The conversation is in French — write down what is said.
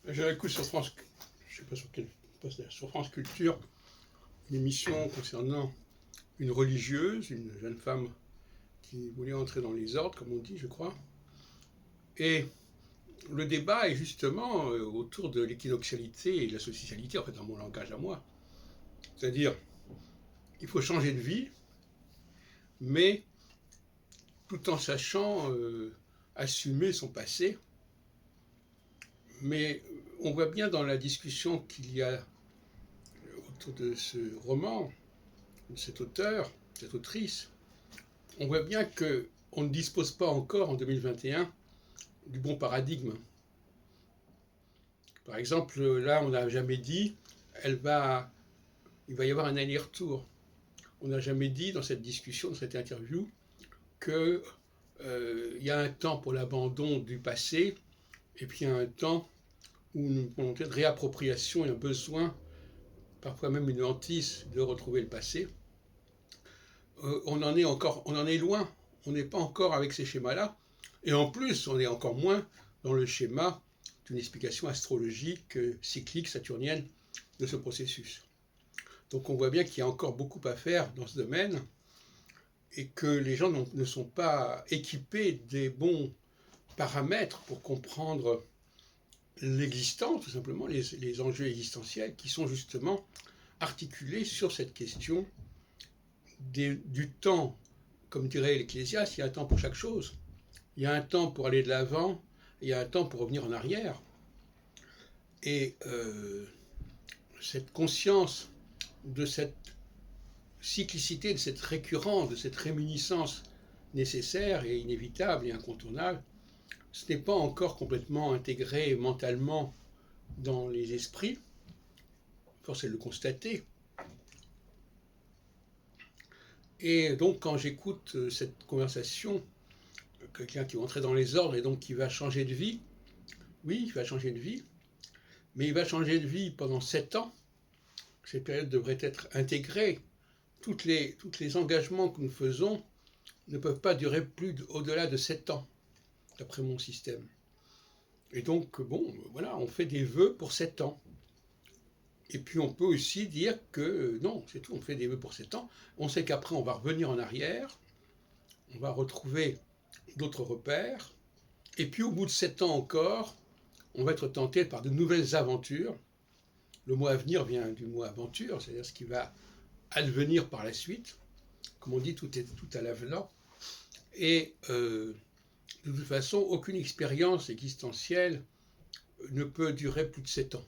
J'écoute sur France, je sais pas sur quel poste d'ailleurs, sur France Culture, une émission concernant une religieuse, une jeune femme qui voulait entrer dans les ordres, comme on dit, je crois. Et le débat est justement autour de l'équinoxialité et de la socialité, en fait, dans mon langage à moi. C'est-à-dire, il faut changer de vie, mais tout en sachant assumer son passé. Mais on voit bien dans la discussion qu'il y a autour de ce roman, de cet auteur, cette autrice, on voit bien qu'on ne dispose pas encore en 2021 du bon paradigme. Par exemple, là, on n'a jamais dit il va y avoir un aller-retour. On n'a jamais dit dans cette discussion, dans cette interview, qu'il y a un temps pour l'abandon du passé et puis il y a un temps où une volonté de réappropriation et un besoin, parfois même une hantise de retrouver le passé. On en est loin. On n'est pas encore avec ces schémas-là. Et en plus, on est encore moins dans le schéma d'une explication astrologique, cyclique, saturnienne de ce processus. Donc on voit bien qu'il y a encore beaucoup à faire dans ce domaine et que les gens ne sont pas équipés des bons paramètres pour comprendre l'existence, tout simplement, les enjeux existentiels qui sont justement articulés sur cette question du temps. Comme dirait l'Ecclésiaste, il y a un temps pour chaque chose. Il y a un temps pour aller de l'avant, il y a un temps pour revenir en arrière. Et cette conscience de cette cyclicité, de cette récurrence, de cette réminiscence nécessaire et inévitable et incontournable, ce n'est pas encore complètement intégré mentalement dans les esprits. Force est de le constater. Et donc quand j'écoute cette conversation, quelqu'un qui va entrer dans les ordres et donc qui va changer de vie, oui, il va changer de vie, mais il va changer de vie pendant 7 ans. Cette période devrait être intégrée. Tous les engagements que nous faisons ne peuvent pas durer au-delà de 7 ans, d'après mon système. Et donc, bon, voilà, on fait des vœux pour 7 ans. Et puis on peut aussi dire que non, c'est tout, on fait des vœux pour 7 ans. On sait qu'après, on va revenir en arrière, on va retrouver d'autres repères. Et puis au bout de 7 ans encore, on va être tenté par de nouvelles aventures. Le mot avenir vient du mot aventure, c'est-à-dire ce qui va advenir par la suite. Comme on dit, tout est tout à l'avenant. Et de toute façon, aucune expérience existentielle ne peut durer plus de 7 ans.